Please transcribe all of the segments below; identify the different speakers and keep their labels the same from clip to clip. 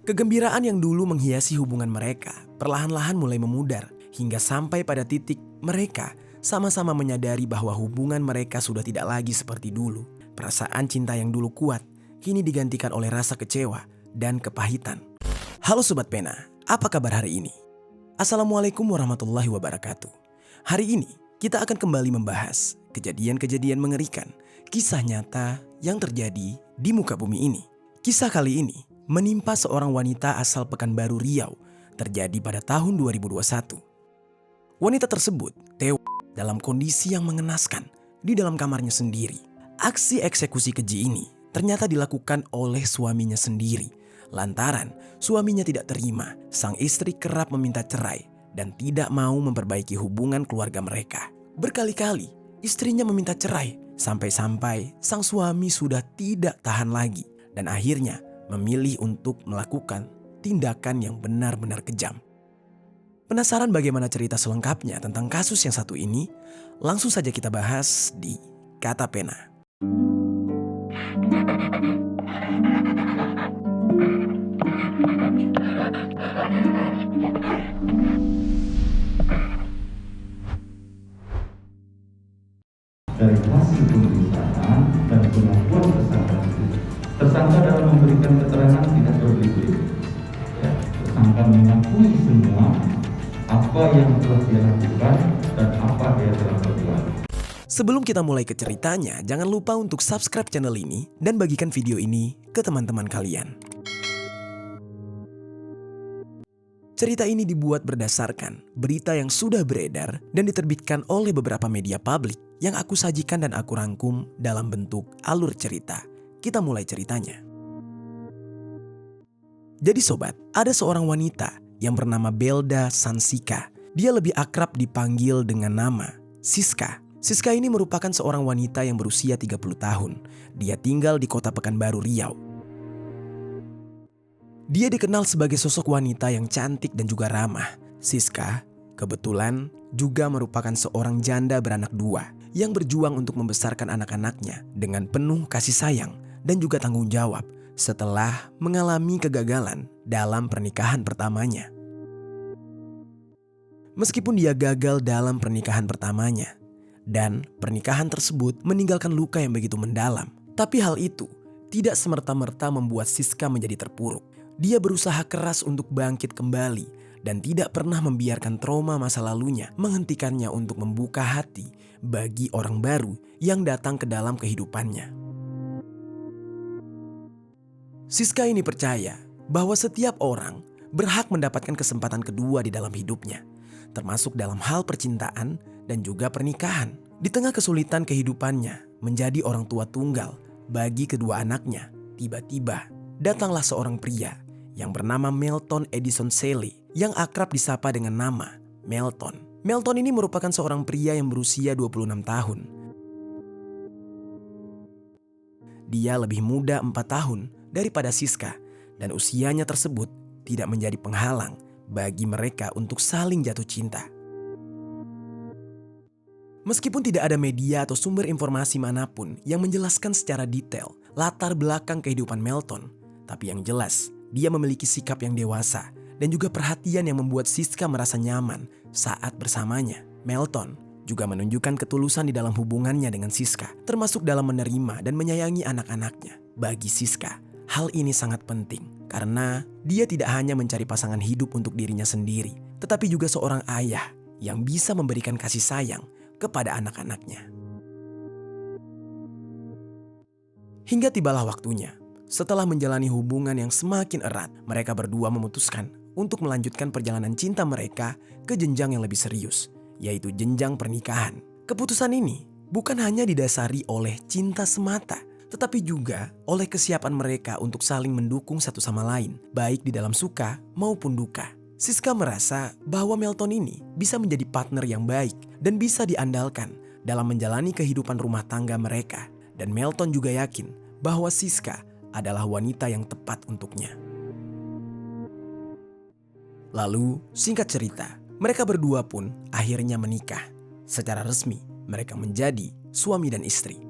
Speaker 1: Kegembiraan yang dulu menghiasi hubungan mereka perlahan-lahan mulai memudar hingga sampai pada titik mereka sama-sama menyadari bahwa hubungan mereka sudah tidak lagi seperti dulu. Perasaan cinta yang dulu kuat kini digantikan oleh rasa kecewa dan kepahitan. Halo Sobat Pena, apa kabar hari ini? Assalamualaikum warahmatullahi wabarakatuh. Hari ini kita akan kembali membahas kejadian-kejadian mengerikan, kisah nyata yang terjadi di muka bumi ini. Kisah kali ini menimpa seorang wanita asal Pekanbaru Riau, terjadi pada tahun 2021. Wanita tersebut tewas dalam kondisi yang mengenaskan di dalam kamarnya sendiri. Aksi eksekusi keji ini ternyata dilakukan oleh suaminya sendiri. Lantaran suaminya tidak terima, sang istri kerap meminta cerai dan tidak mau memperbaiki hubungan keluarga mereka. Berkali-kali istrinya meminta cerai, sampai-sampai sang suami sudah tidak tahan lagi dan akhirnya memilih untuk melakukan tindakan yang benar-benar kejam. Penasaran bagaimana cerita selengkapnya tentang kasus yang satu ini? Langsung saja kita bahas di Kata Pena.
Speaker 2: Dari hasil pemeriksaan dan pengakuan tersangka dalam memberikan keterangan tidak berbelit-belit. Tersangka mengakui semua apa yang telah dia lakukan dan apa yang telah berbuat.
Speaker 1: Sebelum kita mulai ke ceritanya, jangan lupa untuk subscribe channel ini dan bagikan video ini ke teman-teman kalian. Cerita ini dibuat berdasarkan berita yang sudah beredar dan diterbitkan oleh beberapa media publik yang aku sajikan dan aku rangkum dalam bentuk alur cerita. Kita mulai ceritanya. Jadi sobat, ada seorang wanita yang bernama Belda Sansika. Dia lebih akrab dipanggil dengan nama Siska. Siska ini merupakan seorang wanita yang berusia 30 tahun. Dia tinggal di kota Pekanbaru Riau. Dia dikenal sebagai sosok wanita yang cantik dan juga ramah. Siska kebetulan juga merupakan seorang janda beranak dua yang berjuang untuk membesarkan anak-anaknya dengan penuh kasih sayang dan juga tanggung jawab setelah mengalami kegagalan dalam pernikahan pertamanya. Meskipun dia gagal dalam pernikahan pertamanya dan pernikahan tersebut meninggalkan luka yang begitu mendalam, tapi hal itu tidak semerta-merta membuat Siska menjadi terpuruk. Dia berusaha keras untuk bangkit kembali dan tidak pernah membiarkan trauma masa lalunya menghentikannya untuk membuka hati bagi orang baru yang datang ke dalam kehidupannya. Siska ini percaya bahwa setiap orang berhak mendapatkan kesempatan kedua di dalam hidupnya, termasuk dalam hal percintaan dan juga pernikahan. Di tengah kesulitan kehidupannya menjadi orang tua tunggal bagi kedua anaknya, tiba-tiba datanglah seorang pria yang bernama Melton Edison Sele yang akrab disapa dengan nama Melton. Melton ini merupakan seorang pria yang berusia 26 tahun. Dia lebih muda 4 tahun daripada Siska dan usianya tersebut tidak menjadi penghalang bagi mereka untuk saling jatuh cinta. Meskipun tidak ada media atau sumber informasi manapun yang menjelaskan secara detail latar belakang kehidupan Melton, tapi yang jelas dia memiliki sikap yang dewasa dan juga perhatian yang membuat Siska merasa nyaman saat bersamanya. Melton juga menunjukkan ketulusan di dalam hubungannya dengan Siska, termasuk dalam menerima dan menyayangi anak-anaknya. Bagi Siska, hal ini sangat penting karena dia tidak hanya mencari pasangan hidup untuk dirinya sendiri, tetapi juga seorang ayah yang bisa memberikan kasih sayang kepada anak-anaknya. Hingga tibalah waktunya. Setelah menjalani hubungan yang semakin erat, mereka berdua memutuskan untuk melanjutkan perjalanan cinta mereka ke jenjang yang lebih serius, yaitu jenjang pernikahan. Keputusan ini bukan hanya didasari oleh cinta semata, tetapi juga oleh kesiapan mereka untuk saling mendukung satu sama lain, baik di dalam suka maupun duka. Siska merasa bahwa Melton ini bisa menjadi partner yang baik dan bisa diandalkan dalam menjalani kehidupan rumah tangga mereka. Dan Melton juga yakin bahwa Siska adalah wanita yang tepat untuknya. Lalu, singkat cerita, mereka berdua pun akhirnya menikah. Secara resmi, mereka menjadi suami dan istri.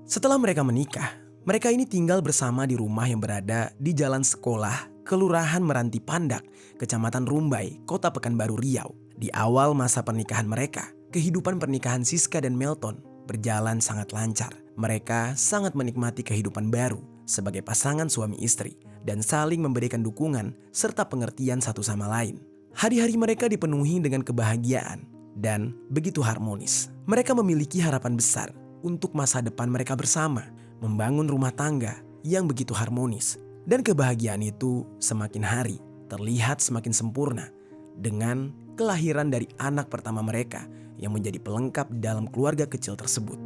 Speaker 1: Setelah mereka menikah, Mereka ini tinggal bersama di rumah yang berada di Jalan Sekolah, Kelurahan Meranti Pandak, Kecamatan Rumbai, Kota Pekanbaru Riau. Di awal masa pernikahan mereka, kehidupan pernikahan Siska dan Melton berjalan sangat lancar. Mereka sangat menikmati kehidupan baru sebagai pasangan suami istri dan saling memberikan dukungan serta pengertian satu sama lain. Hari-hari mereka dipenuhi dengan kebahagiaan dan begitu harmonis. Mereka memiliki harapan besar untuk masa depan mereka bersama, membangun rumah tangga yang begitu harmonis. Dan kebahagiaan itu semakin hari terlihat semakin sempurna dengan kelahiran dari anak pertama mereka yang menjadi pelengkap dalam keluarga kecil tersebut.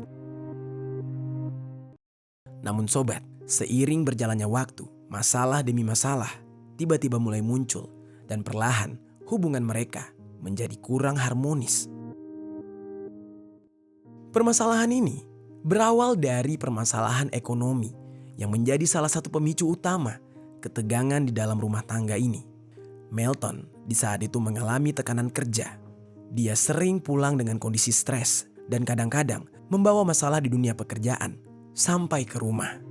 Speaker 1: Namun sobat, seiring berjalannya waktu, masalah demi masalah tiba-tiba mulai muncul dan perlahan hubungan mereka menjadi kurang harmonis. Permasalahan ini berawal dari permasalahan ekonomi yang menjadi salah satu pemicu utama ketegangan di dalam rumah tangga ini. Melton di saat itu mengalami tekanan kerja. Dia sering pulang dengan kondisi stres dan kadang-kadang membawa masalah di dunia pekerjaan sampai ke rumah.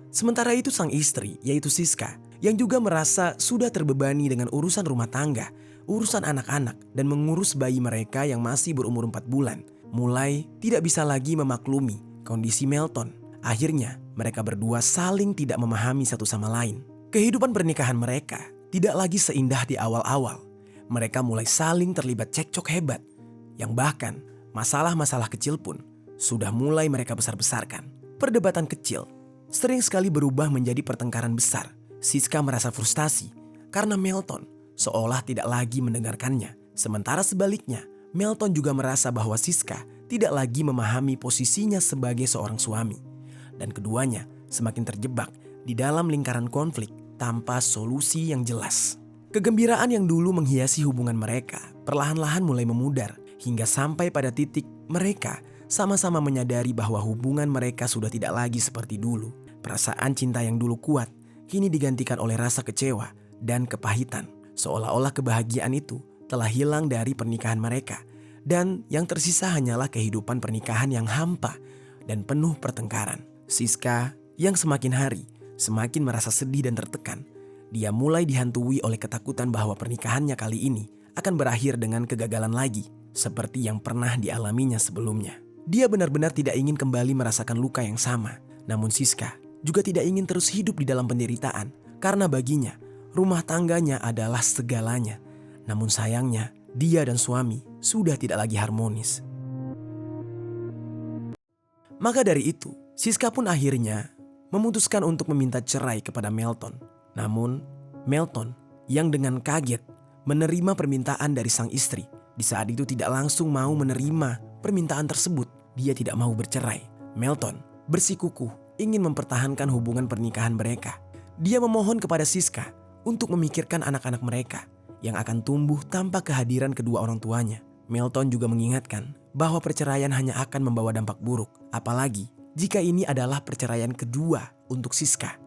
Speaker 1: Sementara itu sang istri, yaitu Siska, yang juga merasa sudah terbebani dengan urusan rumah tangga, urusan anak-anak, dan mengurus bayi mereka yang masih berumur 4 bulan, mulai tidak bisa lagi memaklumi kondisi Melton. Akhirnya mereka berdua saling tidak memahami satu sama lain. Kehidupan pernikahan mereka tidak lagi seindah di awal-awal. Mereka mulai saling terlibat cekcok hebat, yang bahkan masalah-masalah kecil pun sudah mulai mereka besar-besarkan. Perdebatan kecil sering sekali berubah menjadi pertengkaran besar. Siska merasa frustasi karena Melton seolah tidak lagi mendengarkannya. Sementara sebaliknya, Melton juga merasa bahwa Siska tidak lagi memahami posisinya sebagai seorang suami. Dan keduanya semakin terjebak di dalam lingkaran konflik tanpa solusi yang jelas. Kegembiraan yang dulu menghiasi hubungan mereka perlahan-lahan mulai memudar hingga sampai pada titik mereka sama-sama menyadari bahwa hubungan mereka sudah tidak lagi seperti dulu. Perasaan cinta yang dulu kuat kini digantikan oleh rasa kecewa dan kepahitan. Seolah-olah kebahagiaan itu telah hilang dari pernikahan mereka dan yang tersisa hanyalah kehidupan pernikahan yang hampa dan penuh pertengkaran. Siska yang semakin hari semakin merasa sedih dan tertekan. Dia mulai dihantui oleh ketakutan bahwa pernikahannya kali ini akan berakhir dengan kegagalan lagi seperti yang pernah dialaminya sebelumnya. Dia benar-benar tidak ingin kembali merasakan luka yang sama. Namun Siska juga tidak ingin terus hidup di dalam penderitaan karena baginya rumah tangganya adalah segalanya. Namun sayangnya dia dan suami sudah tidak lagi harmonis. Maka dari itu, Siska pun akhirnya memutuskan untuk meminta cerai kepada Melton. Namun, Melton yang dengan kaget menerima permintaan dari sang istri, di saat itu tidak langsung mau menerima permintaan tersebut. Dia tidak mau bercerai. Melton bersikukuh ingin mempertahankan hubungan pernikahan mereka. Dia memohon kepada Siska untuk memikirkan anak-anak mereka yang akan tumbuh tanpa kehadiran kedua orang tuanya. Melton juga mengingatkan bahwa perceraian hanya akan membawa dampak buruk, apalagi jika ini adalah perceraian kedua untuk Siska.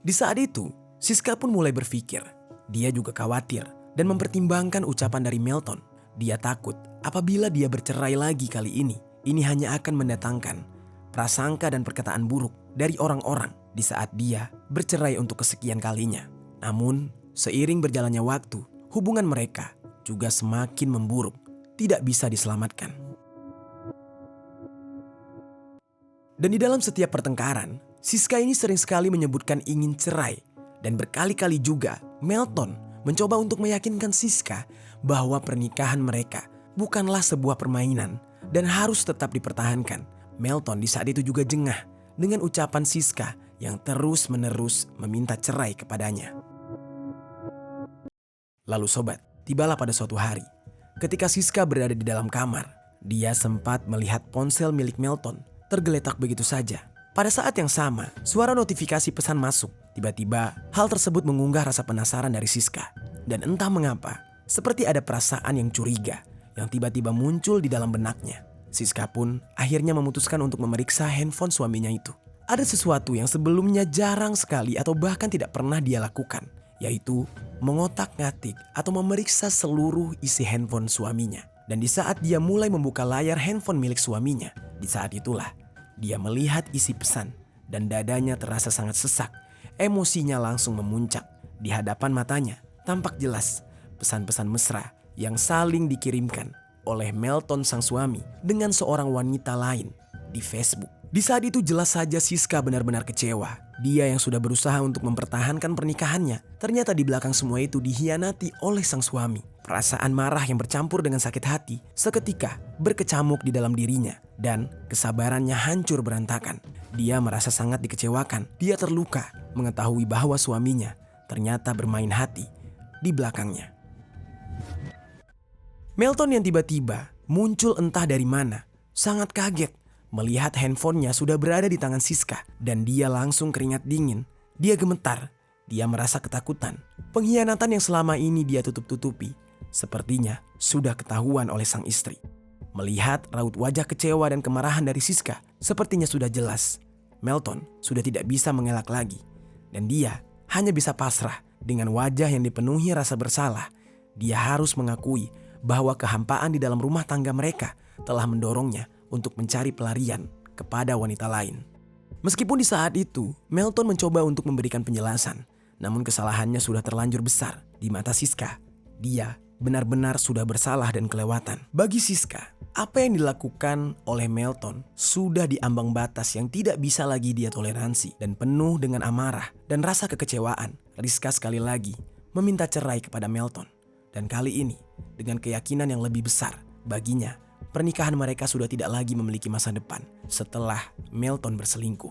Speaker 1: Di saat itu, Siska pun mulai berpikir. Dia juga khawatir dan mempertimbangkan ucapan dari Melton. Dia takut apabila dia bercerai lagi kali ini hanya akan mendatangkan prasangka dan perkataan buruk dari orang-orang di saat dia bercerai untuk kesekian kalinya. Namun, seiring berjalannya waktu, hubungan mereka juga semakin memburuk, tidak bisa diselamatkan. Dan di dalam setiap pertengkaran, Siska ini sering sekali menyebutkan ingin cerai. Dan berkali-kali juga Melton mencoba untuk meyakinkan Siska bahwa pernikahan mereka bukanlah sebuah permainan dan harus tetap dipertahankan. Melton di saat itu juga jengah dengan ucapan Siska yang terus-menerus meminta cerai kepadanya. Lalu sobat, tibalah pada suatu hari, ketika Siska berada di dalam kamar, dia sempat melihat ponsel milik Melton tergeletak begitu saja. Pada saat yang sama, suara notifikasi pesan masuk. Tiba-tiba, hal tersebut mengunggah rasa penasaran dari Siska. Dan entah mengapa, seperti ada perasaan yang curiga yang tiba-tiba muncul di dalam benaknya. Siska pun akhirnya memutuskan untuk memeriksa handphone suaminya itu. Ada sesuatu yang sebelumnya jarang sekali atau bahkan tidak pernah dia lakukan, yaitu mengotak-ngatik atau memeriksa seluruh isi handphone suaminya. Dan di saat dia mulai membuka layar handphone milik suaminya, Di saat itulah dia melihat isi pesan dan dadanya terasa sangat sesak. Emosinya langsung memuncak. Di hadapan matanya tampak jelas pesan-pesan mesra yang saling dikirimkan oleh Melton sang suami dengan seorang wanita lain di Facebook. Di saat itu jelas saja Siska benar-benar kecewa. Dia yang sudah berusaha untuk mempertahankan pernikahannya, ternyata di belakang semua itu dihianati oleh sang suami. Perasaan marah yang bercampur dengan sakit hati seketika berkecamuk di dalam dirinya dan kesabarannya hancur berantakan. Dia merasa sangat dikecewakan. Dia terluka mengetahui bahwa suaminya ternyata bermain hati di belakangnya. Melton yang tiba-tiba muncul entah dari mana, sangat kaget melihat handphonenya sudah berada di tangan Siska dan dia langsung keringat dingin. Dia gemetar, dia merasa ketakutan. Pengkhianatan yang selama ini dia tutup-tutupi sepertinya sudah ketahuan oleh sang istri. Melihat raut wajah kecewa dan kemarahan dari Siska, sepertinya sudah jelas Melton sudah tidak bisa mengelak lagi dan dia hanya bisa pasrah dengan wajah yang dipenuhi rasa bersalah. Dia harus mengakui bahwa kehampaan di dalam rumah tangga mereka telah mendorongnya untuk mencari pelarian kepada wanita lain. Meskipun di saat itu Melton mencoba untuk memberikan penjelasan, namun kesalahannya sudah terlanjur besar di mata Siska. Dia benar-benar sudah bersalah dan kelewatan. Bagi Siska, apa yang dilakukan oleh Melton sudah di ambang batas yang tidak bisa lagi dia toleransi dan penuh dengan amarah dan rasa kekecewaan. Siska sekali lagi meminta cerai kepada Melton dan kali ini dengan keyakinan yang lebih besar baginya. Pernikahan mereka sudah tidak lagi memiliki masa depan setelah Melton berselingkuh.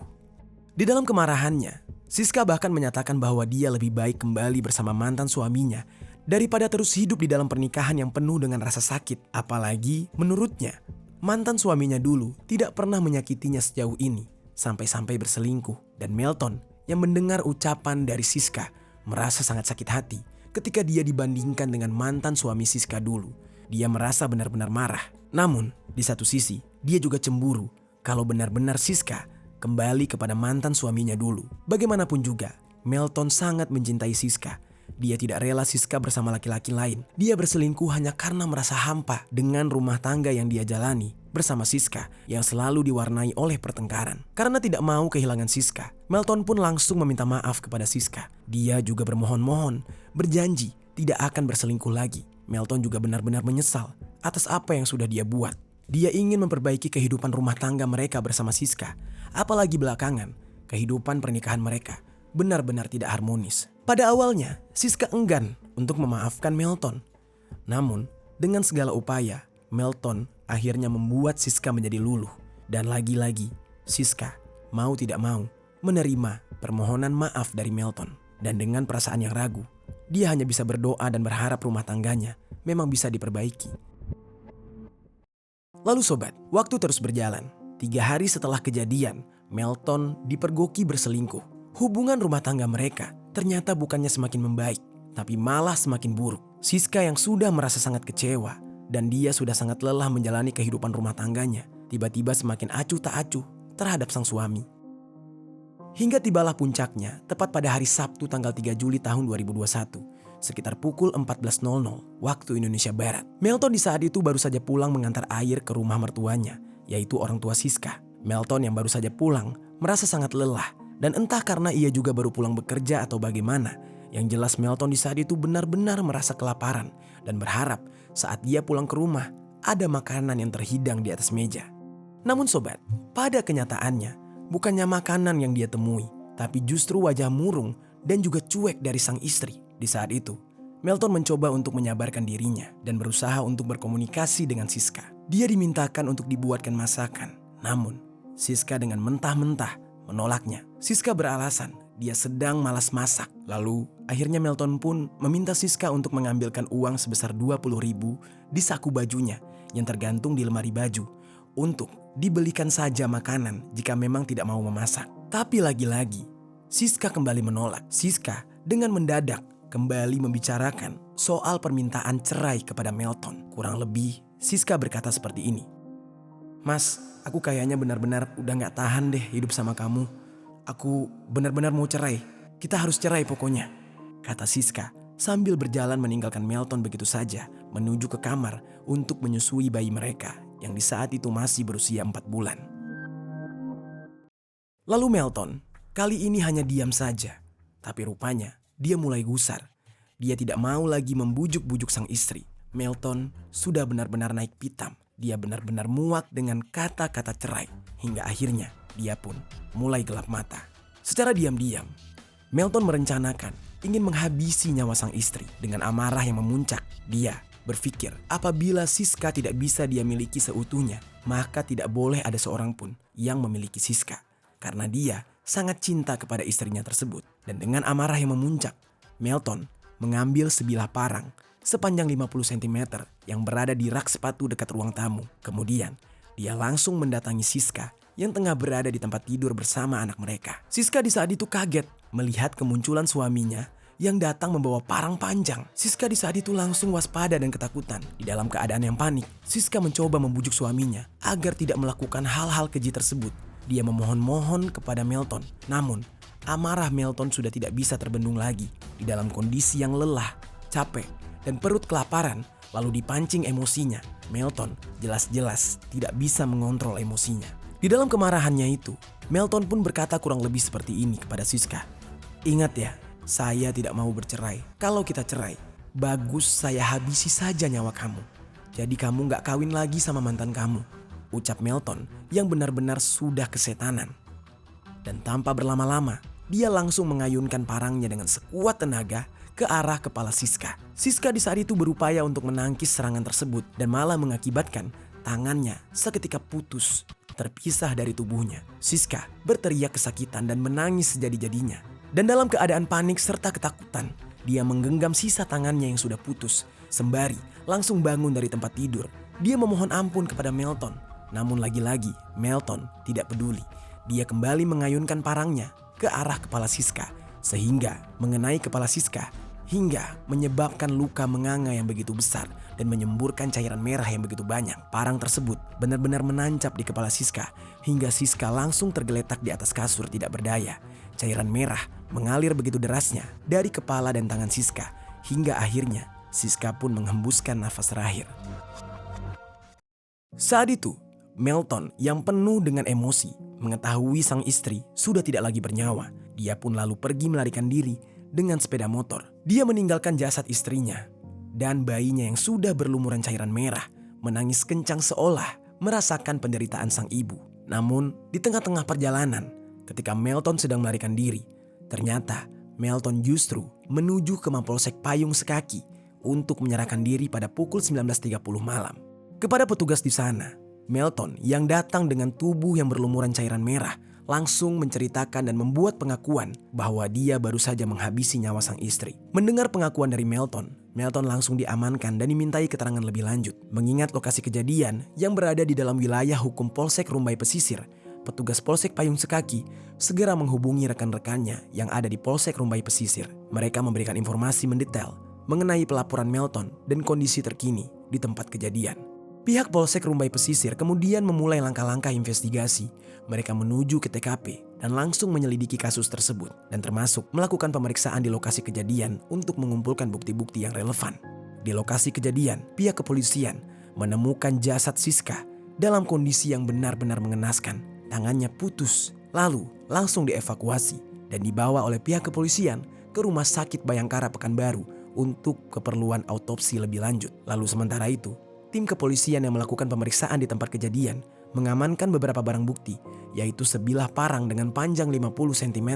Speaker 1: Di dalam kemarahannya, Siska bahkan menyatakan bahwa dia lebih baik kembali bersama mantan suaminya daripada terus hidup di dalam pernikahan yang penuh dengan rasa sakit. Apalagi menurutnya, mantan suaminya dulu tidak pernah menyakitinya sejauh ini sampai-sampai berselingkuh. Dan Melton yang mendengar ucapan dari Siska merasa sangat sakit hati ketika dia dibandingkan dengan mantan suami Siska dulu. Dia merasa benar-benar marah. Namun, di satu sisi, dia juga cemburu kalau benar-benar Siska kembali kepada mantan suaminya dulu. Bagaimanapun juga, Melton sangat mencintai Siska. Dia tidak rela Siska bersama laki-laki lain. Dia berselingkuh hanya karena merasa hampa dengan rumah tangga yang dia jalani bersama Siska yang selalu diwarnai oleh pertengkaran. Karena tidak mau kehilangan Siska, Melton pun langsung meminta maaf kepada Siska. Dia juga bermohon-mohon, berjanji tidak akan berselingkuh lagi. Melton juga benar-benar menyesal atas apa yang sudah dia buat. Dia ingin memperbaiki kehidupan rumah tangga mereka bersama Siska. Apalagi belakangan, kehidupan pernikahan mereka benar-benar tidak harmonis. Pada awalnya, Siska enggan untuk memaafkan Melton. Namun, dengan segala upaya, Melton akhirnya membuat Siska menjadi luluh. Dan lagi-lagi, Siska mau tidak mau menerima permohonan maaf dari Melton. Dan dengan perasaan yang ragu, dia hanya bisa berdoa dan berharap rumah tangganya memang bisa diperbaiki. Lalu sobat, waktu terus berjalan. 3 hari setelah kejadian, Melton dipergoki berselingkuh. Hubungan rumah tangga mereka ternyata bukannya semakin membaik, tapi malah semakin buruk. Siska yang sudah merasa sangat kecewa dan dia sudah sangat lelah menjalani kehidupan rumah tangganya, tiba-tiba semakin acuh tak acuh terhadap sang suami. Hingga tibalah puncaknya tepat pada hari Sabtu tanggal 3 Juli tahun 2021, sekitar pukul 14.00 waktu Indonesia Barat. Melton di saat itu baru saja pulang mengantar air ke rumah mertuanya, yaitu orang tua Siska. Melton yang baru saja pulang merasa sangat lelah dan entah karena ia juga baru pulang bekerja atau bagaimana. Yang jelas Melton di saat itu benar-benar merasa kelaparan dan berharap saat dia pulang ke rumah ada makanan yang terhidang di atas meja. Namun sobat, pada kenyataannya bukannya makanan yang dia temui, tapi justru wajah murung dan juga cuek dari sang istri. Di saat itu, Melton mencoba untuk menyabarkan dirinya dan berusaha untuk berkomunikasi dengan Siska. Dia dimintakan untuk dibuatkan masakan, namun Siska dengan mentah-mentah menolaknya. Siska beralasan dia sedang malas masak. Lalu akhirnya Melton pun meminta Siska untuk mengambilkan uang sebesar 20.000 di saku bajunya yang tergantung di lemari baju untuk dibelikan saja makanan jika memang tidak mau memasak. Tapi lagi-lagi Siska kembali menolak. Siska dengan mendadak kembali membicarakan soal permintaan cerai kepada Melton. Kurang lebih Siska berkata seperti ini. "Mas, aku kayaknya benar-benar udah gak tahan deh hidup sama kamu. Aku benar-benar mau cerai. Kita harus cerai pokoknya," kata Siska sambil berjalan meninggalkan Melton begitu saja menuju ke kamar untuk menyusui bayi mereka yang di saat itu masih berusia 4 bulan. Lalu Melton kali ini hanya diam saja, tapi rupanya dia mulai gusar. Dia tidak mau lagi membujuk-bujuk sang istri. Melton sudah benar-benar naik pitam. Dia benar-benar muak dengan kata-kata cerai. Hingga akhirnya dia pun mulai gelap mata. Secara diam-diam, Melton merencanakan ingin menghabisi nyawa sang istri dengan amarah yang memuncak. Dia berpikir apabila Siska tidak bisa dia miliki seutuhnya, maka tidak boleh ada seorang pun yang memiliki Siska. Karena dia sangat cinta kepada istrinya tersebut. Dan dengan amarah yang memuncak, Melton mengambil sebilah parang sepanjang 50 cm yang berada di rak sepatu dekat ruang tamu. Kemudian dia langsung mendatangi Siska yang tengah berada di tempat tidur bersama anak mereka. Siska di saat itu kaget melihat kemunculan suaminya yang datang membawa parang panjang. Siska di saat itu langsung waspada dan ketakutan. Di dalam keadaan yang panik, Siska mencoba membujuk suaminya agar tidak melakukan hal-hal keji tersebut. Dia memohon-mohon kepada Melton. Namun, amarah Melton sudah tidak bisa terbendung lagi. Di dalam kondisi yang lelah, capek, dan perut kelaparan, lalu dipancing emosinya, Melton jelas-jelas tidak bisa mengontrol emosinya. Di dalam kemarahannya itu, Melton pun berkata kurang lebih seperti ini kepada Siska. "Ingat ya, saya tidak mau bercerai. Kalau kita cerai, bagus saya habisi saja nyawa kamu. Jadi kamu gak kawin lagi sama mantan kamu," ucap Melton yang benar-benar sudah kesetanan. Dan tanpa berlama-lama, dia langsung mengayunkan parangnya dengan sekuat tenaga ke arah kepala Siska. Siska di saat itu berupaya untuk menangkis serangan tersebut dan malah mengakibatkan tangannya seketika putus, terpisah dari tubuhnya. Siska berteriak kesakitan dan menangis sejadi-jadinya. Dan dalam keadaan panik serta ketakutan, dia menggenggam sisa tangannya yang sudah putus. Sembari langsung bangun dari tempat tidur, dia memohon ampun kepada Melton. Namun lagi-lagi Melton tidak peduli. Dia kembali mengayunkan parangnya ke arah kepala Siska sehingga mengenai kepala Siska hingga menyebabkan luka menganga yang begitu besar dan menyemburkan cairan merah yang begitu banyak. Parang tersebut benar-benar menancap di kepala Siska hingga Siska langsung tergeletak di atas kasur tidak berdaya. Cairan merah mengalir begitu derasnya dari kepala dan tangan Siska hingga akhirnya Siska pun menghembuskan nafas terakhir. Saat itu, Melton yang penuh dengan emosi mengetahui sang istri sudah tidak lagi bernyawa. Dia pun lalu pergi melarikan diri dengan sepeda motor. Dia meninggalkan jasad istrinya dan bayinya yang sudah berlumuran cairan merah menangis kencang seolah merasakan penderitaan sang ibu. Namun di tengah-tengah perjalanan ketika Melton sedang melarikan diri, ternyata Melton justru menuju ke Mapolsek Payung Sekaki untuk menyerahkan diri pada pukul 19.30 malam. Kepada petugas di sana, Melton yang datang dengan tubuh yang berlumuran cairan merah langsung menceritakan dan membuat pengakuan bahwa dia baru saja menghabisi nyawa sang istri. Mendengar pengakuan dari Melton, Melton langsung diamankan dan dimintai keterangan lebih lanjut. Mengingat lokasi kejadian yang berada di dalam wilayah hukum Polsek Rumbai Pesisir, petugas Polsek Payung Sekaki segera menghubungi rekan-rekannya yang ada di Polsek Rumbai Pesisir. Mereka memberikan informasi mendetail mengenai pelaporan Melton dan kondisi terkini di tempat kejadian. Pihak Polsek Rumbai Pesisir kemudian memulai langkah-langkah investigasi. Mereka menuju ke TKP dan langsung menyelidiki kasus tersebut dan termasuk melakukan pemeriksaan di lokasi kejadian untuk mengumpulkan bukti-bukti yang relevan. Di lokasi kejadian, pihak kepolisian menemukan jasad Siska dalam kondisi yang benar-benar mengenaskan. Tangannya putus, lalu langsung dievakuasi dan dibawa oleh pihak kepolisian ke Rumah Sakit Bayangkara Pekanbaru untuk keperluan autopsi lebih lanjut. Lalu sementara itu, tim kepolisian yang melakukan pemeriksaan di tempat kejadian mengamankan beberapa barang bukti, yaitu sebilah parang dengan panjang 50 cm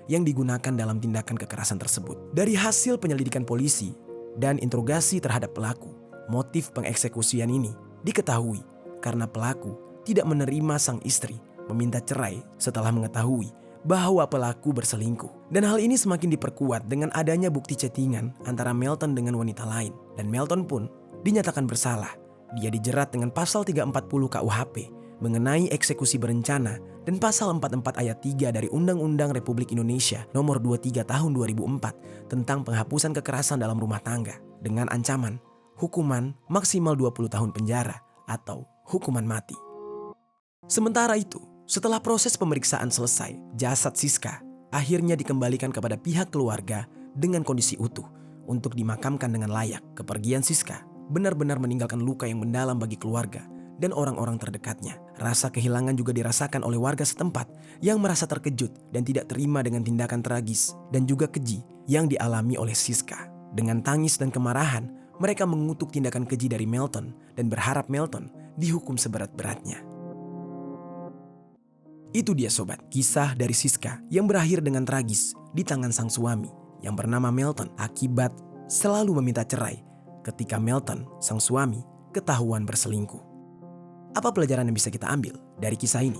Speaker 1: yang digunakan dalam tindakan kekerasan tersebut. Dari hasil penyelidikan polisi dan interogasi terhadap pelaku, motif pengeksekusian ini diketahui karena pelaku tidak menerima sang istri meminta cerai setelah mengetahui bahwa pelaku berselingkuh. Dan hal ini semakin diperkuat dengan adanya bukti chattingan antara Melton dengan wanita lain. Dan Melton pun dinyatakan bersalah. Dia dijerat dengan pasal 340 KUHP mengenai eksekusi berencana dan pasal 44 ayat 3 dari Undang-Undang Republik Indonesia nomor 23 tahun 2004 tentang penghapusan kekerasan dalam rumah tangga dengan ancaman hukuman maksimal 20 tahun penjara atau hukuman mati. Sementara itu, setelah proses pemeriksaan selesai, jasad Siska akhirnya dikembalikan kepada pihak keluarga dengan kondisi utuh untuk dimakamkan dengan layak. Kepergian Siska benar-benar meninggalkan luka yang mendalam bagi keluarga dan orang-orang terdekatnya. Rasa kehilangan juga dirasakan oleh warga setempat yang merasa terkejut dan tidak terima dengan tindakan tragis dan juga keji yang dialami oleh Siska. Dengan tangis dan kemarahan, mereka mengutuk tindakan keji dari Melton dan berharap Melton dihukum seberat-beratnya. Itu dia sobat, kisah dari Siska yang berakhir dengan tragis di tangan sang suami yang bernama Melton akibat selalu meminta cerai ketika Melton, sang suami, ketahuan berselingkuh. Apa pelajaran yang bisa kita ambil dari kisah ini?